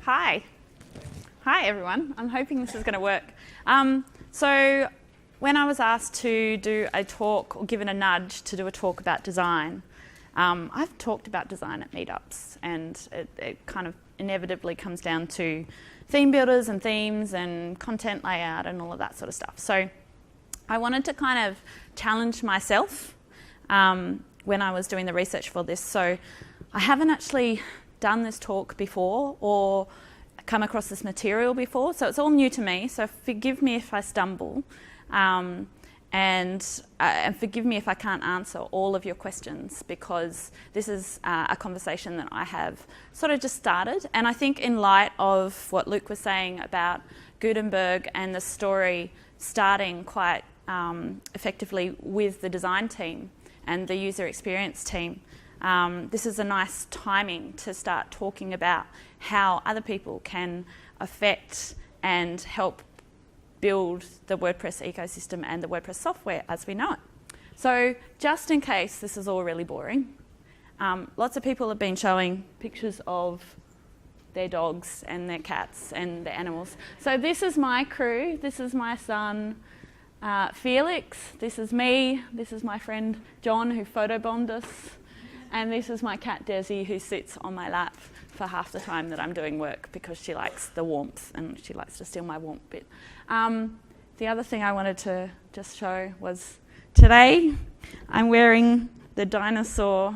Hi. Hi, everyone. I'm hoping this is going to work. So when I was asked to do a talk or given a nudge to do a talk about design, I've talked about design at meetups, and it kind of inevitably comes down to theme builders and themes and content layout and all of that sort of stuff. So I wanted to kind of challenge myself when I was doing the research for this. So I haven't actually done this talk before or come across this material before, so it's all new to me, so forgive me if I stumble, and forgive me if I can't answer all of your questions, because this is a conversation that I have sort of just started. And I think in light of what Luke was saying about Gutenberg and the story starting quite effectively with the design team and the user experience team, this is a nice timing to start talking about how other people can affect and help build the WordPress ecosystem and the WordPress software as we know it. So just in case this is all really boring, lots of people have been showing pictures of their dogs and their cats and their animals. So this is my crew. This is my son Felix. This is me. This is my friend John, who photobombed us. And this is my cat Desi, who sits on my lap for half the time that I'm doing work, because she likes the warmth and she likes to steal my warmth bit. The other thing I wanted to just show was today I'm wearing the dinosaur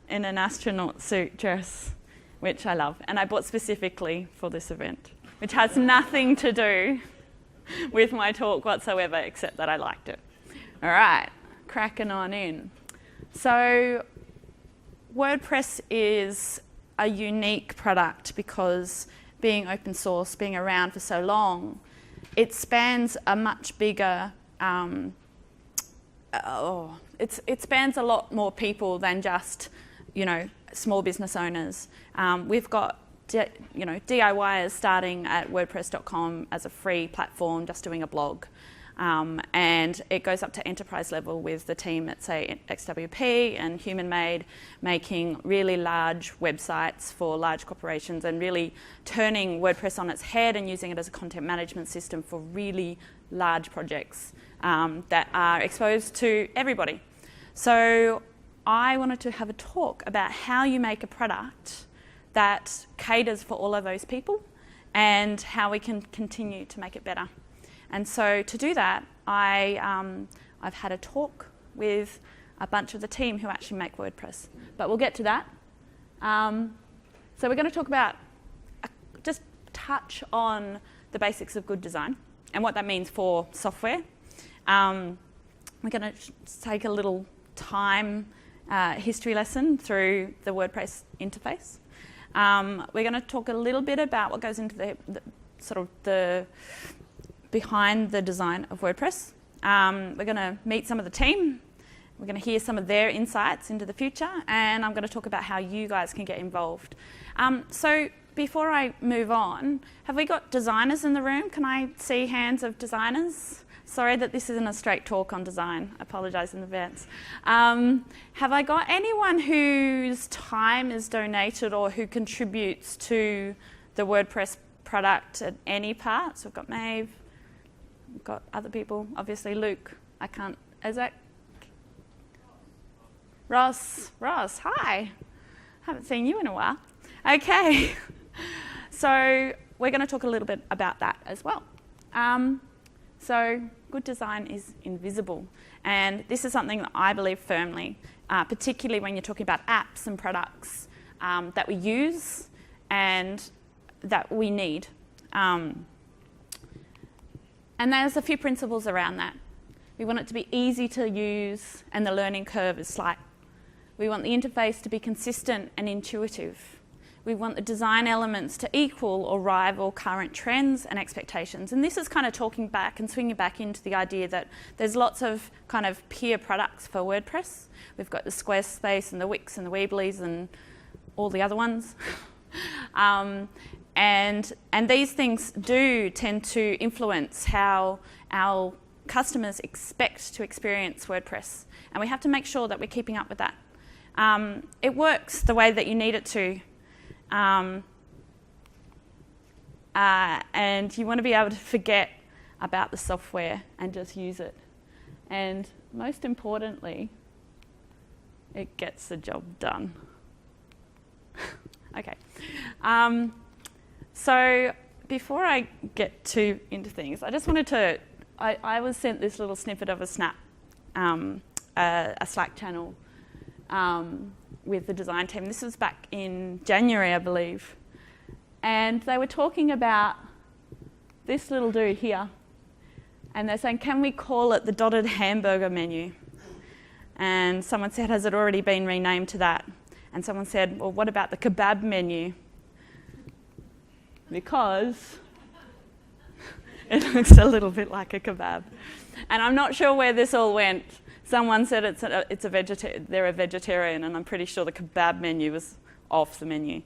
in an astronaut suit dress, which I love, and I bought specifically for this event, which has nothing to do with my talk whatsoever, except that I liked it. All right, cracking on in. So WordPress is a unique product because, being open source, being around for so long, it spans a much bigger, it spans a lot more people than just, small business owners. We've got DIYers starting at WordPress.com as a free platform, just doing a blog. And it goes up to enterprise level with the team at, say, XWP and Human Made, making really large websites for large corporations and really turning WordPress on its head and using it as a content management system for really large projects that are exposed to everybody. So I wanted to have a talk about how you make a product that caters for all of those people and how we can continue to make it better. And so to do that, I've had a talk with a bunch of the team who actually make WordPress. But we'll get to that. So we're going to talk about, just touch on the basics of good design and what that means for software. We're going to take a little time history lesson through the WordPress interface. We're going to talk a little bit about what goes into the behind the design of WordPress. We're going to meet some of the team. We're going to hear some of their insights into the future, and I'm going to talk about how you guys can get involved. So before I move on, have we got designers in the room? Can I see hands of designers? Sorry that this isn't a straight talk on design. I apologise in advance. Have I got anyone whose time is donated or who contributes to the WordPress product at any part? So we've got Maeve. We've got other people, obviously Luke. I can't, is that? Ross, hi. Haven't seen you in a while. Okay, so we're going to talk a little bit about that as well. So good design is invisible, and this is something that I believe firmly, particularly when you're talking about apps and products that we use and that we need. And there's a few principles around that. We want it to be easy to use, and the learning curve is slight. We want the interface to be consistent and intuitive. We want the design elements to equal or rival current trends and expectations. And this is kind of talking back and swinging back into the idea that there's lots of kind of peer products for WordPress. We've got the Squarespace and the Wix and the Weebly's and all the other ones. And these things do tend to influence how our customers expect to experience WordPress. And we have to make sure that we're keeping up with that. It works the way that you need it to. and you want to be able to forget about the software and just use it. And most importantly, it gets the job done. Okay. So before I get too into things, I just wanted to, I was sent this little snippet of a Snap, a Slack channel with the design team. This was back in January, I believe. And they were talking about this little dude here. And they're saying, can we call it the dotted hamburger menu? And someone said, has it already been renamed to that? And someone said, well, what about the kebab menu? Because it looks a little bit like a kebab. And I'm not sure where this all went. Someone said they're a vegetarian, and I'm pretty sure the kebab menu was off the menu.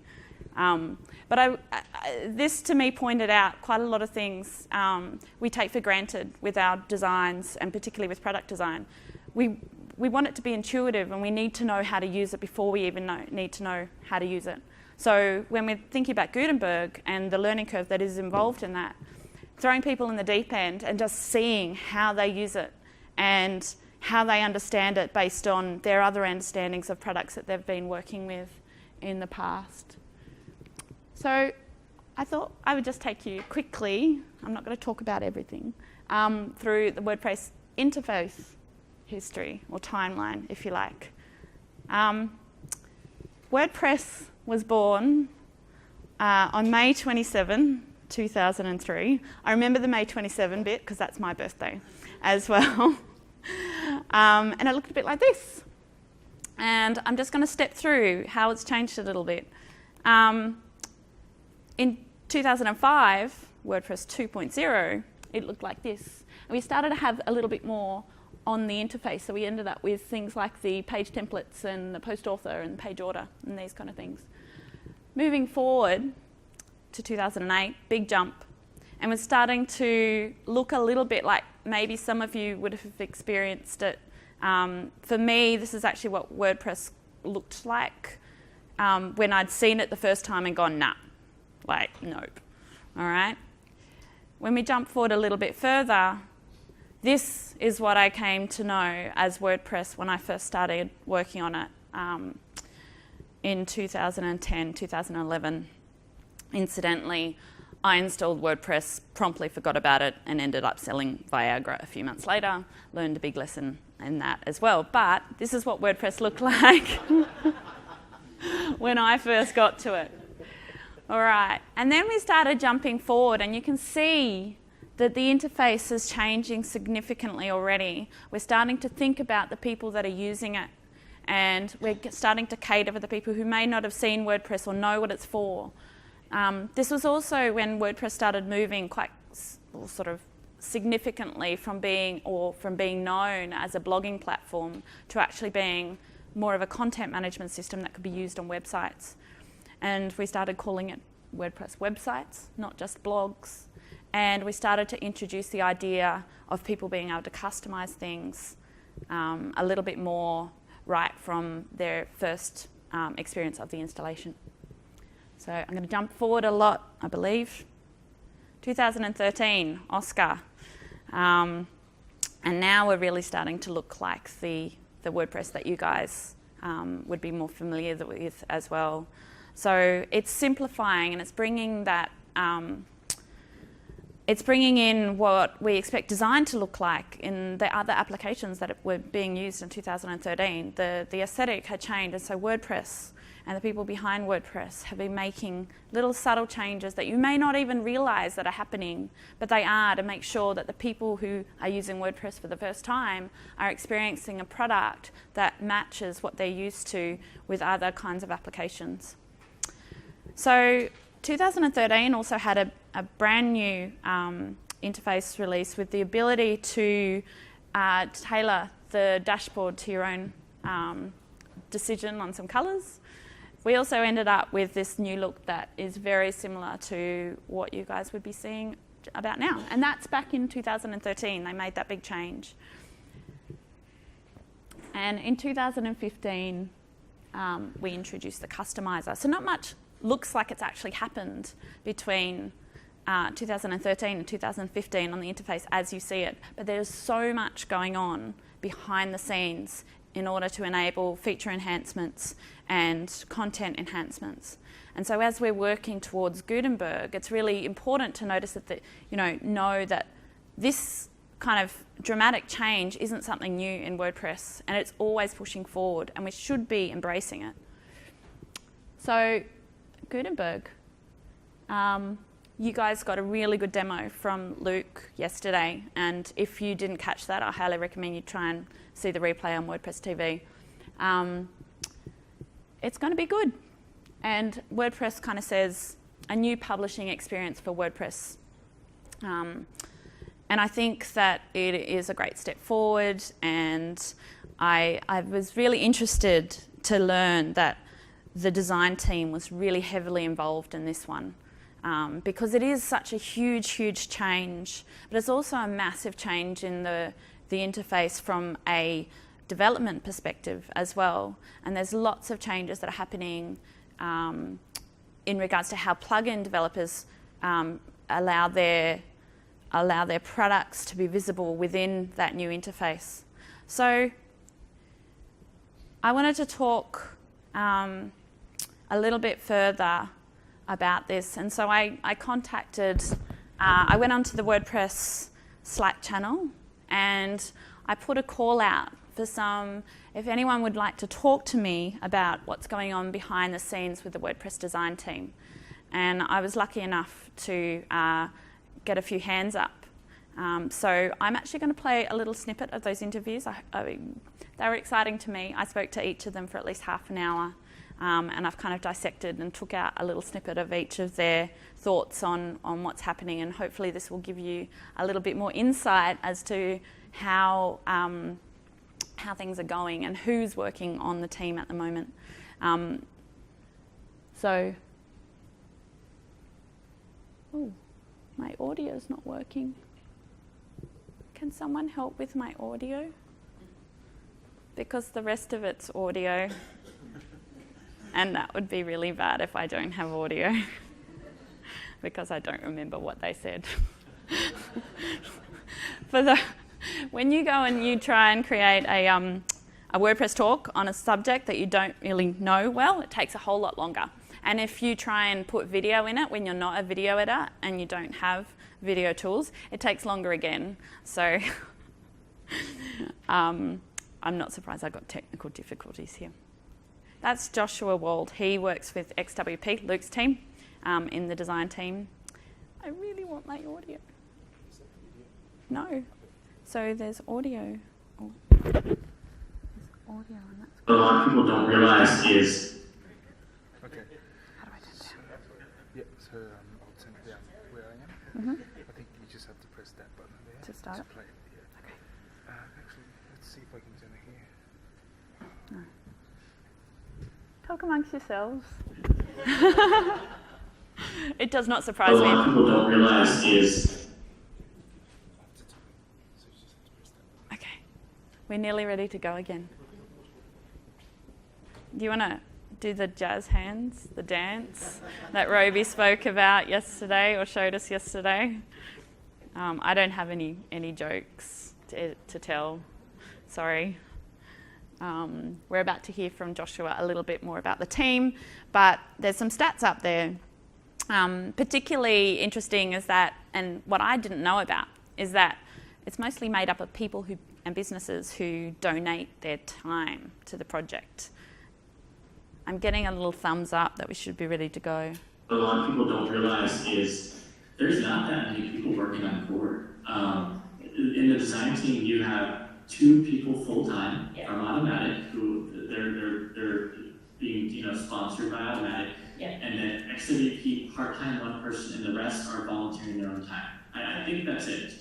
But this to me pointed out quite a lot of things we take for granted with our designs, and particularly with product design. We want it to be intuitive, and we need to know how to use it before we even need to know how to use it. So when we're thinking about Gutenberg and the learning curve that is involved in that, throwing people in the deep end and just seeing how they use it and how they understand it based on their other understandings of products that they've been working with in the past. So I thought I would just take you quickly, I'm not going to talk about everything, through the WordPress interface history, or timeline, if you like. WordPress was born on May 27, 2003. I remember the May 27 bit because that's my birthday as well. And it looked a bit like this. And I'm just going to step through how it's changed a little bit. In 2005, WordPress 2.0, it looked like this. And we started to have a little bit more on the interface, so we ended up with things like the page templates and the post author and page order and these kind of things. Moving forward to 2008, big jump, and we're starting to look a little bit like maybe some of you would have experienced it. For me, this is actually what WordPress looked like when I'd seen it the first time and gone, nah, like, nope. All right. When we jump forward a little bit further, this is what I came to know as WordPress when I first started working on it in 2010, 2011. Incidentally, I installed WordPress, promptly forgot about it, and ended up selling Viagra a few months later. Learned a big lesson in that as well. But this is what WordPress looked like when I first got to it. All right, and then we started jumping forward, and you can see that the interface is changing significantly already. We're starting to think about the people that are using it, and we're starting to cater for the people who may not have seen WordPress or know what it's for. This was also when WordPress started moving quite sort of significantly from being known as a blogging platform to actually being more of a content management system that could be used on websites. And we started calling it WordPress websites, not just blogs. And we started to introduce the idea of people being able to customize things a little bit more right from their first experience of the installation. So I'm going to jump forward a lot, I believe. 2013, Oscar. And now we're really starting to look like the WordPress that you guys would be more familiar with as well. So it's simplifying, and it's bringing that it's bringing in what we expect design to look like in the other applications that were being used in 2013. The aesthetic had changed, and so WordPress and the people behind WordPress have been making little subtle changes that you may not even realize that are happening, but they are, to make sure that the people who are using WordPress for the first time are experiencing a product that matches what they're used to with other kinds of applications. So 2013 also had a brand new interface release with the ability to tailor the dashboard to your own decision on some colours. We also ended up with this new look that is very similar to what you guys would be seeing about now. And that's back in 2013. They made that big change. And in 2015, we introduced the customizer. So not much looks like it's actually happened between 2013 and 2015 on the interface as you see it, but there's so much going on behind the scenes in order to enable feature enhancements and content enhancements. And so as we're working towards Gutenberg, it's really important to notice that, know that this kind of dramatic change isn't something new in WordPress, and it's always pushing forward, and we should be embracing it. So Gutenberg, you guys got a really good demo from Luke yesterday, and if you didn't catch that, I highly recommend you try and see the replay on WordPress TV. It's going to be good. And WordPress kind of says a new publishing experience for WordPress. And I think that it is a great step forward, and I was really interested to learn that the design team was really heavily involved in this one. Because it is such a huge, huge change, but it's also a massive change in the interface from a development perspective as well. And there's lots of changes that are happening in regards to how plugin developers allow their products to be visible within that new interface. So I wanted to talk a little bit further about this, and so I contacted, I went onto the WordPress Slack channel, and I put a call out for if anyone would like to talk to me about what's going on behind the scenes with the WordPress design team. And I was lucky enough to get a few hands up. So I'm actually going to play a little snippet of those interviews. They were exciting to me. I spoke to each of them for at least half an hour. And I've kind of dissected and took out a little snippet of each of their thoughts on what's happening, and hopefully this will give you a little bit more insight as to how things are going and who's working on the team at the moment. My audio's not working. Can someone help with my audio? Because the rest of it's audio. And that would be really bad if I don't have audio because I don't remember what they said. When you go and you try and create a WordPress talk on a subject that you don't really know well, it takes a whole lot longer. And if you try and put video in it when you're not a video editor and you don't have video tools, it takes longer again. So I'm not surprised I got technical difficulties here. That's Joshua Wold. He works with XWP, Luke's team, in the design team. I really want my audio. No. So there's audio. Oh. There's audio, and that's what a lot of people don't realize is... Okay. How do I turn it down? Yeah, so I'll turn it down where I am. I think you just have to press that button there. To start it? Play it, yeah. Okay. Actually, let's see if I can turn it here. No. Talk amongst yourselves. It does not surprise me. What a lot of people don't realize is... Okay. We're nearly ready to go again. Do you want to do the jazz hands, the dance that Roby spoke about yesterday or showed us yesterday? I don't have any jokes to tell. Sorry. We're about to hear from Joshua a little bit more about the team, but there's some stats up there. Particularly interesting is that, and what I didn't know about, is that it's mostly made up of people and businesses who donate their time to the project. I'm getting a little thumbs up that we should be ready to go. What a lot of people don't realize is there's not that many people working on Core. In the design team, you have 2 people full-time from Automattic, who they're being sponsored by Automattic, and then XWP part-time 1 person, and the rest are volunteering their own time. I think that's it.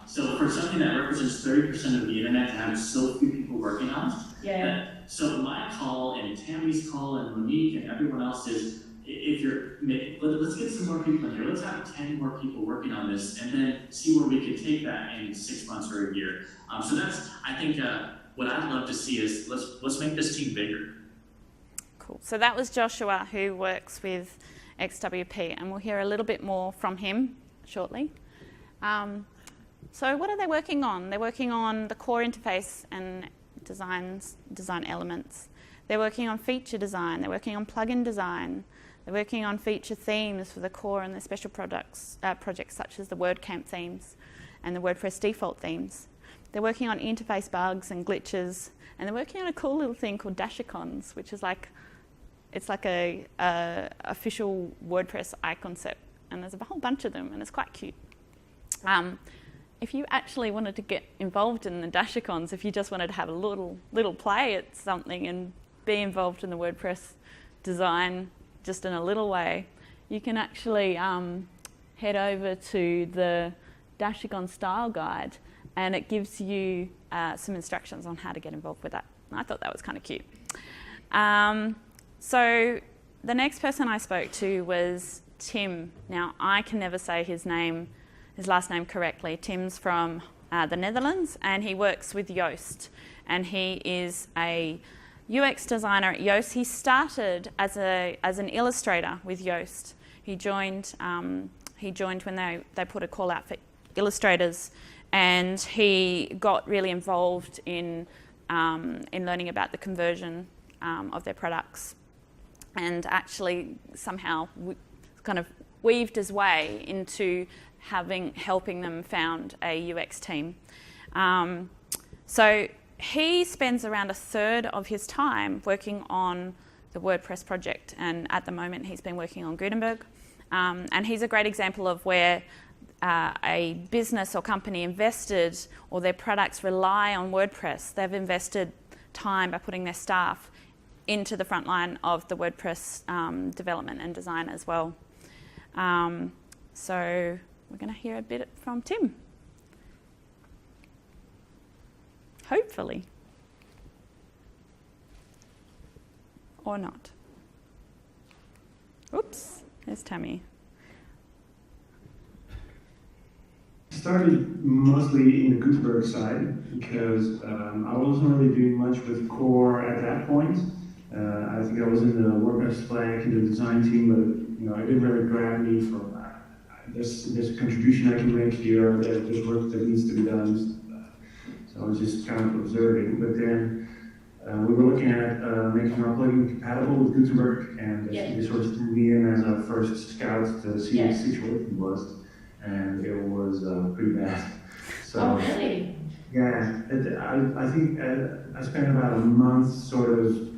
So for something that represents 30% of the internet, to have so few people working on it, so my call and Tammie's call and Monique and everyone else is, let's get some more people in here. Let's have 10 more people working on this, and then see where we can take that in 6 months or a year. So that's, I think, what I'd love to see is let's make this team bigger. Cool. So that was Joshua, who works with XWP, and we'll hear a little bit more from him shortly. So what are they working on? They're working on the core interface and design elements. They're working on feature design. They're working on plugin design. They're working on feature themes for the core and the special projects such as the WordCamp themes and the WordPress default themes. They're working on interface bugs and glitches, and they're working on a cool little thing called Dashicons, which is it's like a official WordPress icon set, and there's a whole bunch of them, and it's quite cute. If you actually wanted to get involved in the Dashicons, if you just wanted to have a little play at something and be involved in the WordPress design just in a little way, you can actually head over to the Dashicon style guide, and it gives you some instructions on how to get involved with that. I thought that was kind of cute. So the next person I spoke to was Tim. Now, I can never say his last name correctly. Tim's from the Netherlands, and he works with Yoast, and he is a UX designer at Yoast. He started as an illustrator with Yoast. He joined when they put a call out for illustrators, and he got really involved in learning about the conversion of their products, and actually somehow kind of weaved his way into helping them found a UX team. So he spends around 1/3 of his time working on the WordPress project, and at the moment he's been working on Gutenberg. And he's a great example of where a business or company invested, or their products rely on WordPress. They've invested time by putting their staff into the front line of the WordPress development and design as well. So we're going to hear a bit from Tim. Hopefully. Or not. Oops, there's Tammie. I started mostly in the Gutenberg side because I wasn't really doing much with core at that point. I think I was in the WordPress flag in the design team, but it didn't really grab me for there's a contribution I can make here, there's work that needs to be done. So I was just kind of observing. But then we were looking at making our plugin compatible with Gutenberg, and they sort of threw me in as a first scout to see what the situation was, and it was pretty bad. So, oh, really? Yeah, I think I spent about a month sort of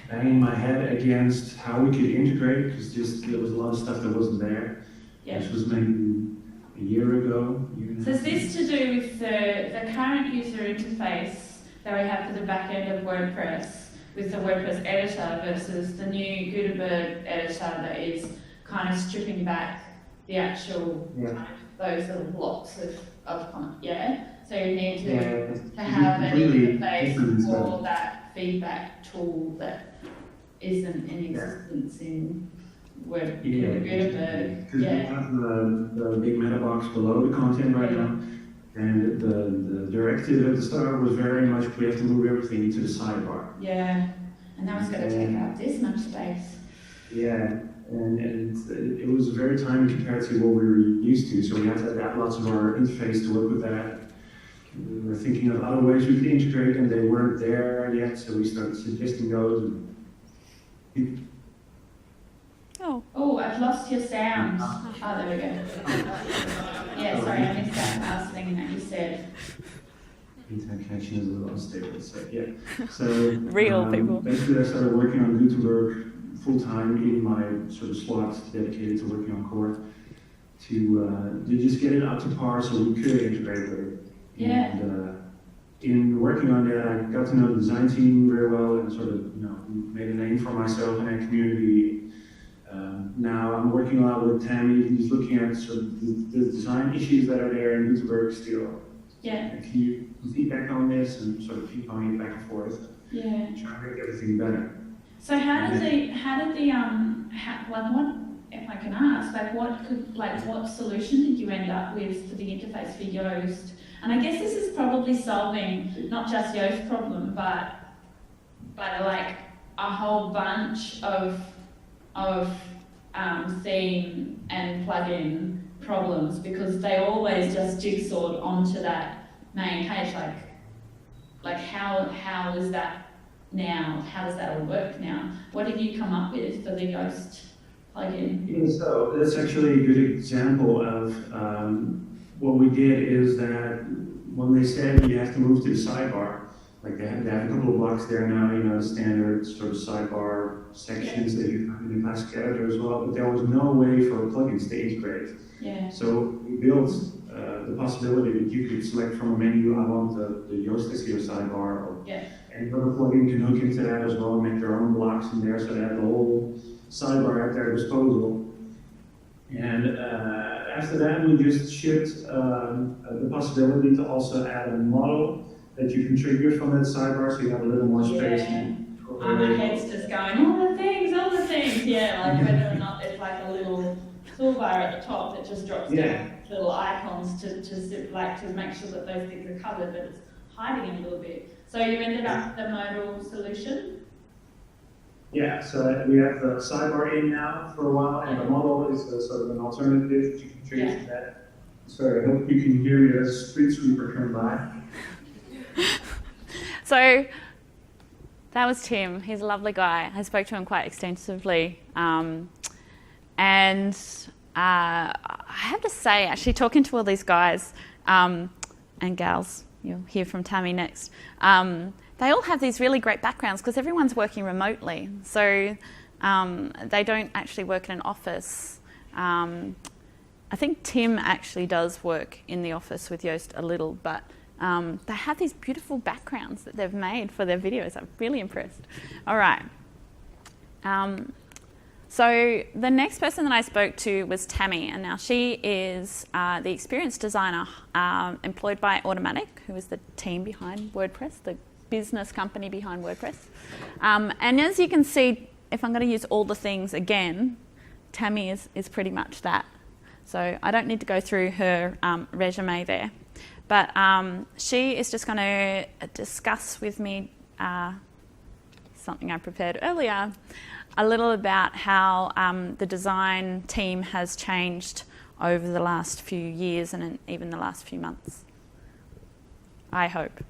banging my head against how we could integrate, because there was a lot of stuff that wasn't there. Yeah. This was maybe a year ago. So is this to do with the current user interface that we have for the back end of WordPress with the WordPress editor versus the new Gutenberg editor that is kind of stripping back the actual those little blocks of content, So you need to have an interface for that feedback tool that isn't in existence in Gutenberg. Because we have the big meta box below the content right now, and the directive at the start was very much we have to move everything to the sidebar. Yeah, and that was going to take up this much space. Yeah, and it was very tiny compared to what we were used to, so we had to adapt lots of our interface to work with that. We were thinking of other ways we could integrate, and they weren't there yet, so we started suggesting those. Oh, I've lost your sound. Oh, there we go. Yeah, sorry, I missed that last thing that you said. Internet connection is a little unstable, so Real people. Basically, I started working on Gutenberg full-time in my sort of slot dedicated to working on core to just get it up to par so we could integrate with it. Yeah. And in working on that, I got to know the design team very well and sort of made a name for myself in that community. Now I'm working a lot with Tammie, who's looking at sort of the design issues that are there in Gutenberg still. Yeah. Can you feedback on this and sort of keep on it back and forth? Yeah. Try to make everything better. So what, if I can ask, what solution did you end up with for the interface for Yoast? And I guess this is probably solving not just Yoast's problem, but like a whole bunch of theme and plugin problems, because they always just jigsawed onto that main page. Like how is that now? How does that all work now? What did you come up with for the Yoast plugin? Yeah, so that's actually a good example of what we did is that when they said you have to move to the sidebar, like they have a couple of blocks there now, you know, standard sort of sidebar sections that you have in the classic editor as well, but there was no way for plugins to integrate. Yeah. So we built the possibility that you could select from a menu, I want the Yoast SEO sidebar, or any other plugin can hook into that as well and make their own blocks in there, so they have the whole sidebar at their disposal. And after that, we just shipped the possibility to also add a model that you can trigger from that sidebar, so you have a little more space. My head's just going, all the things. Yeah, like whether or not it's like a little toolbar at the top that just drops down little icons to make sure that those things are covered, but it's hiding it a little bit. So you ended up with the modal solution? Yeah, so we have the sidebar in now for a while, and the model is sort of an alternative that you can trigger to that. So I hope you can hear your street sweeper come by. So that was Tim. He's a lovely guy. I spoke to him quite extensively. And I have to say, actually, talking to all these guys and gals, you'll hear from Tammie next, they all have these really great backgrounds because everyone's working remotely. So they don't actually work in an office. I think Tim actually does work in the office with Yoast a little, but they have these beautiful backgrounds that they've made for their videos. I'm really impressed. All right. So the next person that I spoke to was Tammie, and now she is the experience designer employed by Automattic, who is the team behind WordPress, the business company behind WordPress. And as you can see, if I'm going to use all the things again, Tammie is pretty much that. So I don't need to go through her resume there. But she is just going to discuss with me something I prepared earlier, a little about how the design team has changed over the last few years and even the last few months. I hope.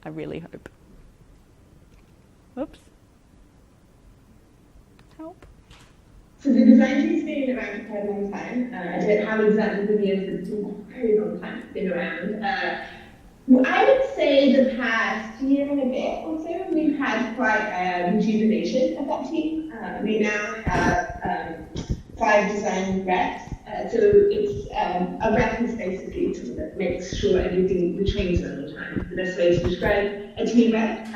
I really hope. Oops. Help. So the design team's been around for quite a long time. I don't have exactly the years, but it's been a very long time it's been around. I would say the past year and a bit or so, we've had quite a rejuvenation of that team. We now have 5 design reps. So it's a rep is basically someone that makes sure everything we change all the time. The best way to describe a team rep.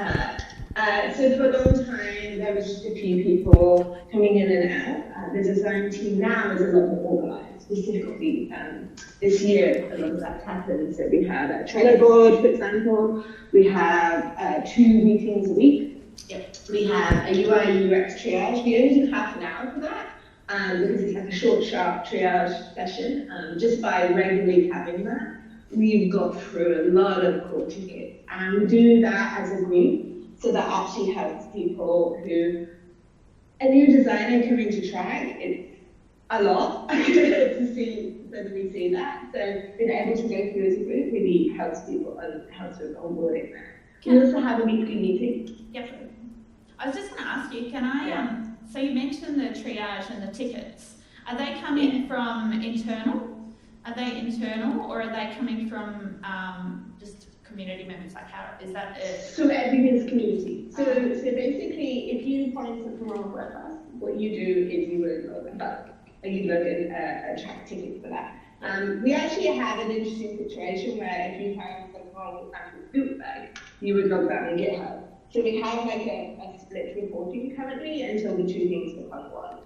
So for a long time, there was just a few people coming in and out. The design team now is a lot more organized. Specifically, this year, a lot of that's happened. So we have a Trello board, for example. We have 2 meetings a week. We have a UI UX triage. We only do half an hour for that. Because it's like a short, sharp triage session. Just by regularly having that, we've got through a lot of core tickets. And we do that as a group, so that actually helps people who, a new designer coming to try, it's a lot to see, suddenly see that. So being able to go through as a group really helps people and helps with onboarding that. We also have a weekly meeting. Yep. I was just going to ask you, can I, so you mentioned the triage and the tickets. Are they coming from internal? Are they internal, or are they coming from just community members? Like, how is that? So everything's community. So basically, if you find something wrong with WordPress, what you do is you would log a bug, and you log a track ticket for that. We actually have an interesting situation where if you find something wrong with Gutenberg, you would log that on GitHub. So we have like a split reporting currently until the 2 things become one.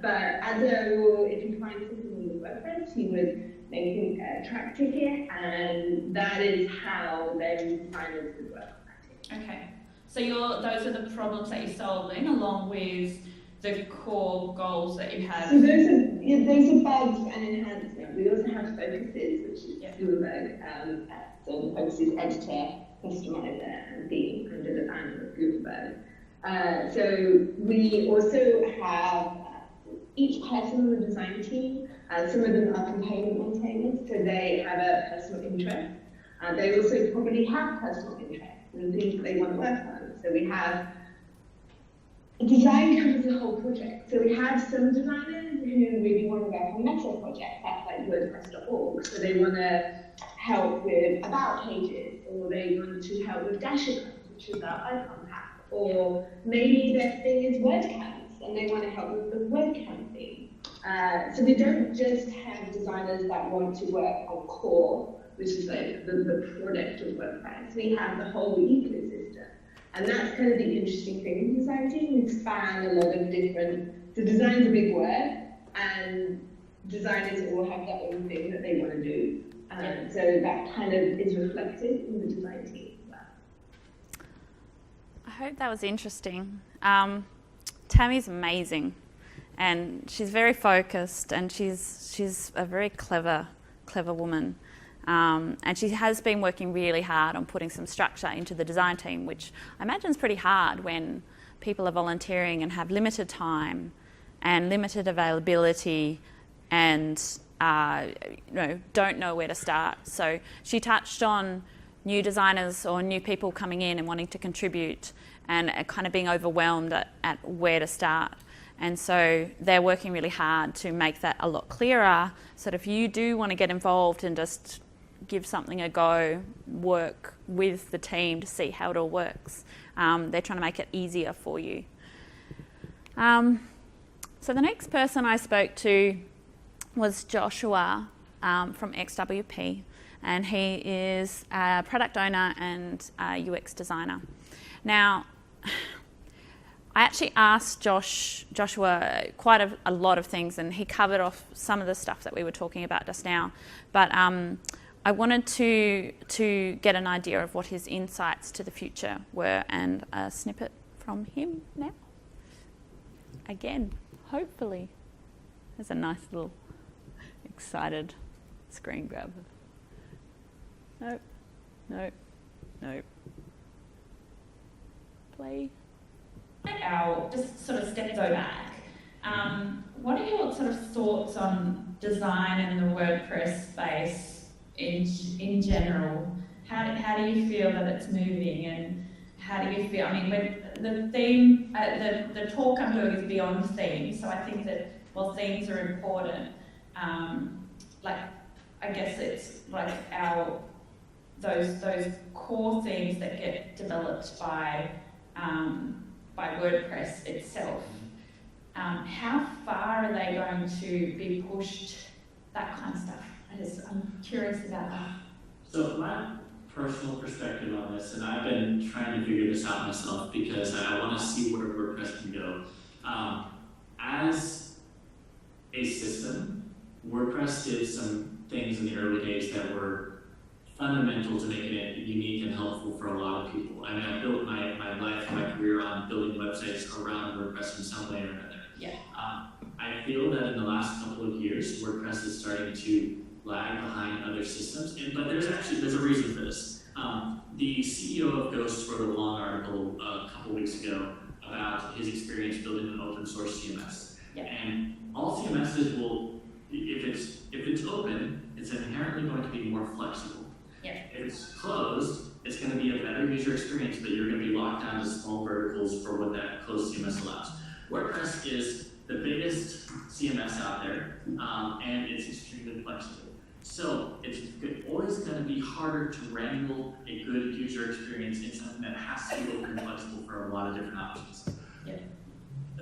But as a rule, if you find something with WordPress, you would make a track ticket, and that is how then finance would work. Okay. So those are the problems that you're solving, along with the core goals that you have. So those are bugs and enhancement. We also have focuses, which is Gutenberg. So the focus is editor, customizer, and theme under the banner of Gutenberg. So we also have each person on the design team, some of them are component maintainers, so they have a personal interest. They also probably have personal interests and things that they want to work on. So we have design covers the whole project. So we have some designers who really want to work on meta projects, that's like WordPress.org. So they want to help with about pages, or they want to help with Dashicons, which is our icon app, or maybe their thing is WordCamps and they want to help with the WordCamp thing. So we don't just have designers that want to work on core, which is like the product of WordPress. We have the whole ecosystem. And that's kind of the interesting thing in design team. We span a lot of different, so design's a big word, and designers all have their own thing that they want to do. So that kind of is reflected in the design team as well. I hope that was interesting. Tammie's amazing, and she's very focused, and she's a very clever woman. And she has been working really hard on putting some structure into the design team, which I imagine is pretty hard when people are volunteering and have limited time and limited availability and don't know where to start. So she touched on new designers or new people coming in and wanting to contribute and kind of being overwhelmed at where to start. And so they're working really hard to make that a lot clearer, so that if you do want to get involved and just give something a go, work with the team to see how it all works. They're trying to make it easier for you. So the next person I spoke to was Joshua from XWP, and he is a product owner and a UX designer. Now, I actually asked Joshua quite a lot of things, and he covered off some of the stuff that we were talking about just now. But I wanted to get an idea of what his insights to the future were, and a snippet from him now. Again, hopefully, there's a nice little excited screen grab. Nope. Play. Just sort of step go back. What are your sort of thoughts on design and the WordPress space in general? How do you feel that it's moving, and how do you feel? I mean, when the theme, the talk I'm doing is beyond themes, so I think that while themes are important, like I guess it's like those core themes that get developed by WordPress itself. How far are they going to be pushed? That kind of stuff. I'm curious about that. So my personal perspective on this, and I've been trying to figure this out myself because I want to see where WordPress can go. As a system, WordPress did some things in the early days that were fundamental to making it unique and helpful for a lot of people. I mean, I built my life and my career on building websites around WordPress in some way or another. Yeah. I feel that in the last couple of years, WordPress is starting to lag behind other systems, but there's a reason for this. The CEO of Yoast wrote a long article a couple weeks ago about his experience building an open source CMS. Yeah. And all CMSs will, if it's open, it's inherently going to be more flexible. Yeah. If it's closed, it's going to be a better user experience, but you're going to be locked down to small verticals for what that closed CMS allows. WordPress is the biggest CMS out there, and it's extremely flexible. So it's always going to be harder to wrangle a good user experience in something that has to be open and flexible for a lot of different options. Yeah.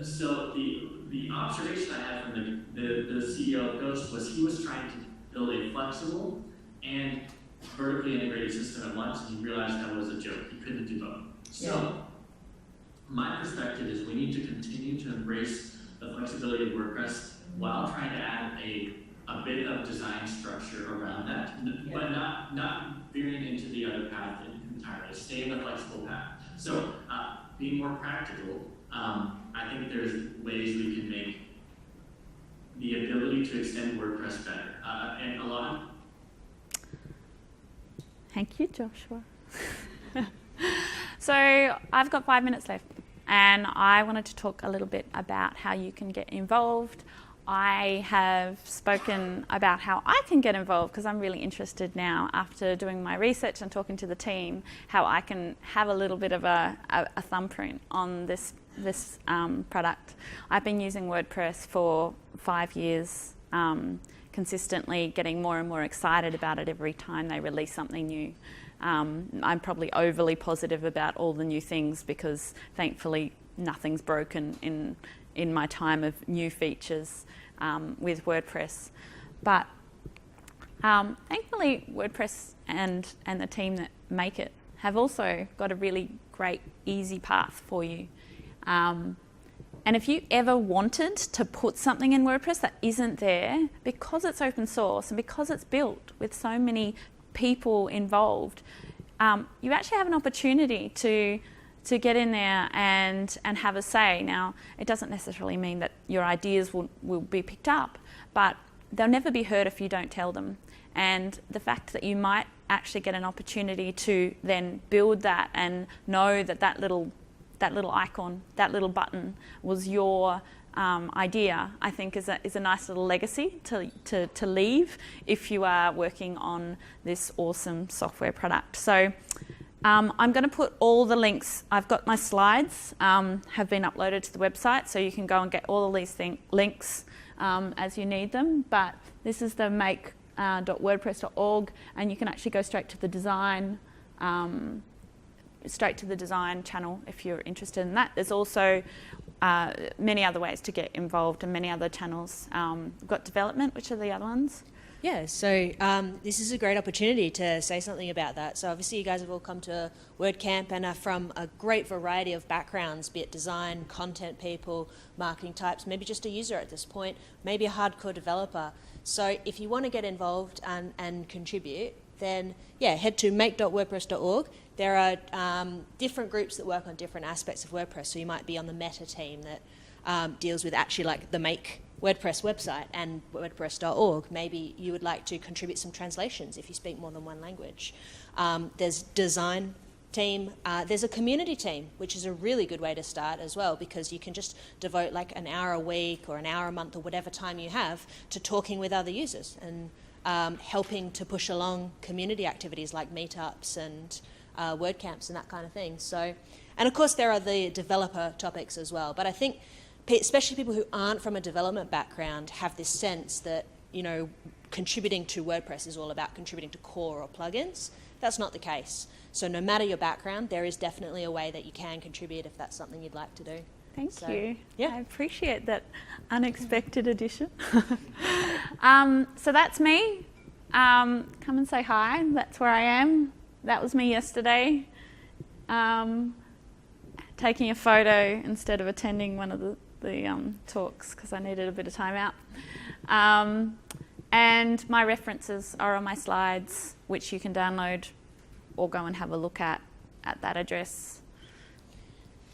So the observation I had from the CEO of Ghost was he was trying to build a flexible and vertically integrated system at once, and he realized that was a joke. He couldn't do both. So my perspective is we need to continue to embrace the flexibility of WordPress while trying to add a bit of design structure around that, but not veering into the other path entirely. Stay in the flexible path. So being more practical, I think there's ways we can make the ability to extend WordPress better. And a lot of Thank you, Joshua. So I've got 5 minutes left, and I wanted to talk a little bit about how you can get involved. I have spoken about how I can get involved because I'm really interested now, after doing my research and talking to the team, how I can have a little bit of a thumbprint on this product. I've been using WordPress for 5 years, consistently getting more and more excited about it every time they release something new. I'm probably overly positive about all the new things because thankfully nothing's broken in my time of new features with WordPress. But thankfully WordPress and the team that make it have also got a really great easy path for you. And if you ever wanted to put something in WordPress that isn't there, because it's open source and because it's built with so many people involved, you actually have an opportunity to get in there and have a say. Now, it doesn't necessarily mean that your ideas will be picked up, but they'll never be heard if you don't tell them. And the fact that you might actually get an opportunity to then build that and know that little icon, that little button was your idea, I think is a nice little legacy to leave if you are working on this awesome software product. So I'm going to put all the links. I've got my slides have been uploaded to the website, so you can go and get all of these links as you need them. But this is the make.wordpress.org, and you can actually go straight to the design channel if you're interested in that. There's also many other ways to get involved and many other channels. We've got development, which are the other ones. Yeah, so this is a great opportunity to say something about that. So obviously you guys have all come to WordCamp and are from a great variety of backgrounds, be it design, content people, marketing types, maybe just a user at this point, maybe a hardcore developer. So if you want to get involved and contribute, then yeah, head to make.wordpress.org. There are different groups that work on different aspects of WordPress. So you might be on the meta team that deals with actually like the Make WordPress website and WordPress.org. Maybe you would like to contribute some translations if you speak more than one language. There's design team. There's a community team, which is a really good way to start as well, because you can just devote like an hour a week or an hour a month or whatever time you have to talking with other users and helping to push along community activities like meetups and WordCamps and that kind of thing. So, and of course there are the developer topics as well, but I think especially people who aren't from a development background have this sense that, you know, contributing to WordPress is all about contributing to core or plugins. That's not the case. So no matter your background, there is definitely a way that you can contribute if that's something you'd like to do. Thank you. Yeah. I appreciate that unexpected addition. So that's me. Come and say hi. That's where I am. That was me yesterday. Taking a photo instead of attending one of the talks because I needed a bit of time out. And my references are on my slides, which you can download or go and have a look at that address.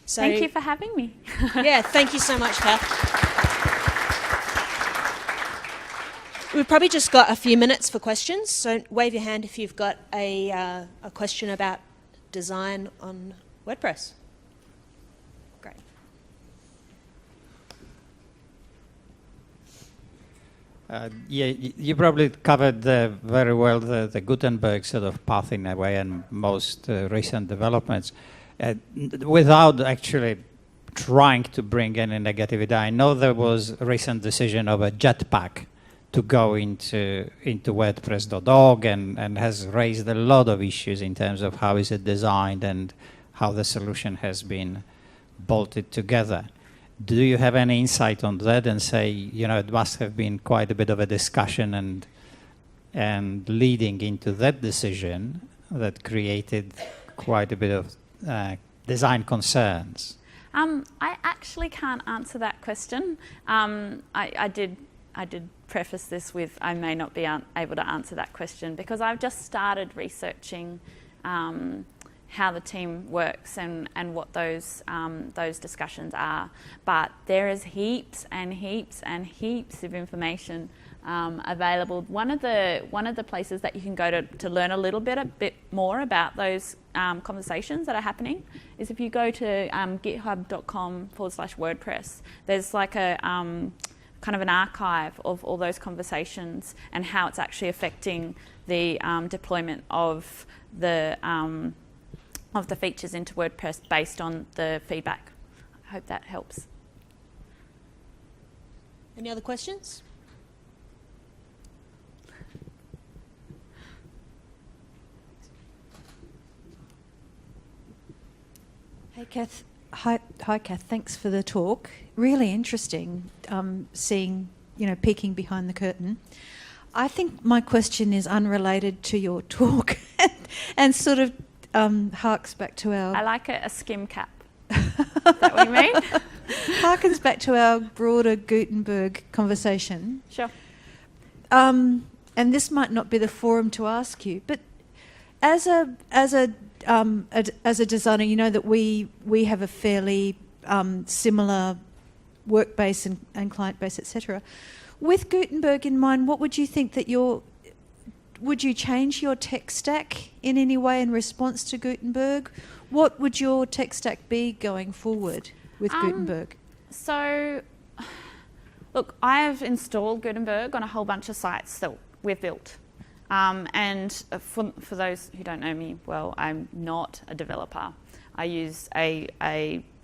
So, thank you for having me. Yeah, thank you so much, Cath. We've probably just got a few minutes for questions, so wave your hand if you've got a question about design on WordPress. Great. Yeah, you probably covered very well the Gutenberg sort of path in a way and most recent developments. Without actually trying to bring any negativity, I know there was a recent decision of a Jetpack to go into WordPress.org and has raised a lot of issues in terms of how is it designed and how the solution has been bolted together. Do you have any insight on that and say, you know, it must have been quite a bit of a discussion and leading into that decision that created quite a bit of design concerns? I actually can't answer that question. I did preface this with I may not be able to answer that question because I've just started researching how the team works and what those discussions are. But there is heaps and heaps and heaps of information available. One of the places that you can go to learn a bit more about those conversations that are happening is if you go to github.com/WordPress. There's like a kind of an archive of all those conversations and how it's actually affecting the deployment of the features into WordPress based on the feedback. I hope that helps. Any other questions? Hey, Cath. Hi, Cath. Thanks for the talk. Really interesting seeing, peeking behind the curtain. I think my question is unrelated to your talk and sort of harks back to our... I like a skim cap. Is that what you mean? Harkens back to our broader Gutenberg conversation. Sure. And this might not be the forum to ask you, but as a designer, you know that we have a fairly similar work base and client base, etc. With Gutenberg in mind, what would you think that would you change your tech stack in any way in response to Gutenberg? What would your tech stack be going forward with Gutenberg? So, look, I've installed Gutenberg on a whole bunch of sites that we've built. And for those who don't know me well, I'm not a developer. I use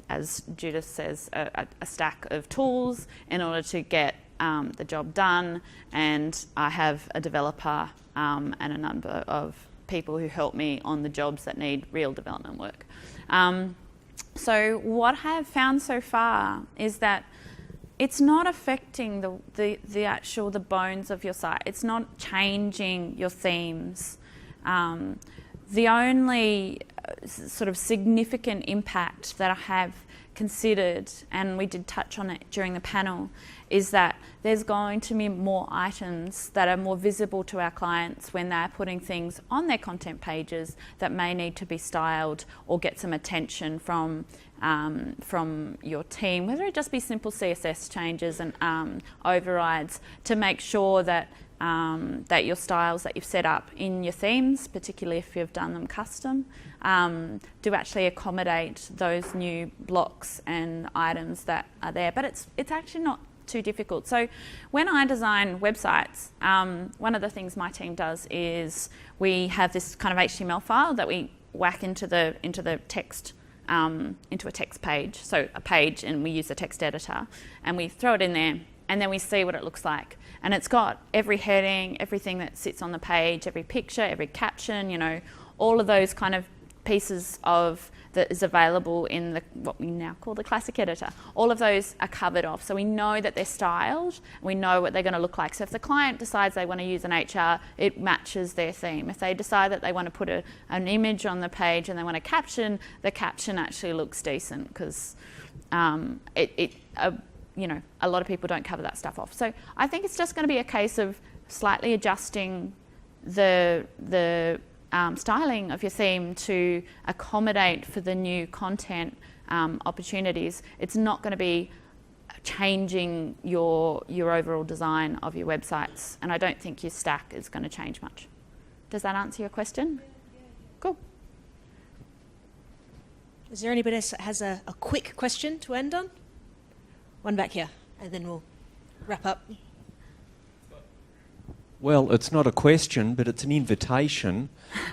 as Judith says, a stack of tools in order to get the job done, and I have a developer and a number of people who help me on the jobs that need real development work. So what I have found so far is that it's not affecting the bones of your site. It's not changing your themes. The only sort of significant impact that I have considered, and we did touch on it during the panel, is that there's going to be more items that are more visible to our clients when they're putting things on their content pages that may need to be styled or get some attention from your team, whether it just be simple CSS changes and overrides to make sure that that your styles that you've set up in your themes, particularly if you've done them custom, do actually accommodate those new blocks and items that are there. But it's actually not too difficult. So when I design websites, one of the things my team does is we have this kind of HTML file that we whack into the text, into a text page, so a page, and we use the text editor, and we throw it in there, and then we see what it looks like. And it's got every heading, everything that sits on the page, every picture, every caption, all of those kind of pieces that is available in what we now call the classic editor. All of those are covered off, so we know that they're styled, we know what they're going to look like. So if the client decides they want to use an HR, it matches their theme. If they decide that they want to put an image on the page and they want a caption, the caption actually looks decent, because a lot of people don't cover that stuff off. So I think it's just going to be a case of slightly adjusting the styling of your theme to accommodate for the new content opportunities. It's not going to be changing your overall design of your websites, and I don't think your stack is going to change much. Does that answer your question? Cool. Is there anybody else that has a quick question to end on? One back here, and then we'll wrap up. Well, it's not a question, but it's an invitation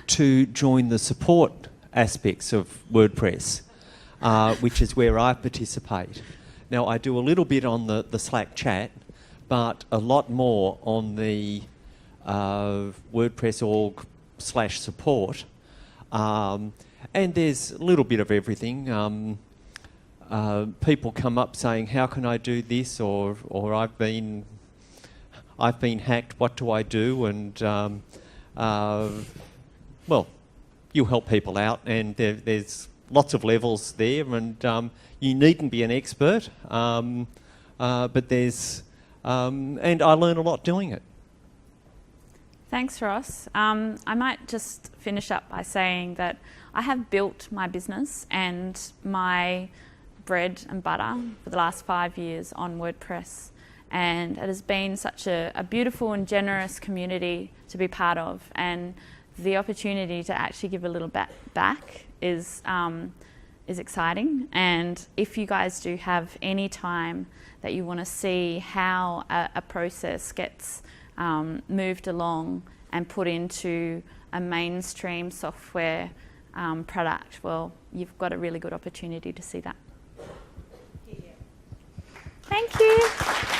to join the support aspects of WordPress, which is where I participate. Now, I do a little bit on the Slack chat, but a lot more on the WordPress org/support. And there's a little bit of everything. People come up saying, how can I do this? Or I've been hacked, what do I do? And, well, you help people out, and there's lots of levels there, and you needn't be an expert, but there's, and I learn a lot doing it. Thanks, Ross. I might just finish up by saying that I have built my business and my bread and butter for the last 5 years on WordPress, and it has been such a beautiful and generous community to be part of, and the opportunity to actually give a little back is exciting. And if you guys do have any time that you want to see how a process gets moved along and put into a mainstream software product, well, you've got a really good opportunity to see that. Thank you.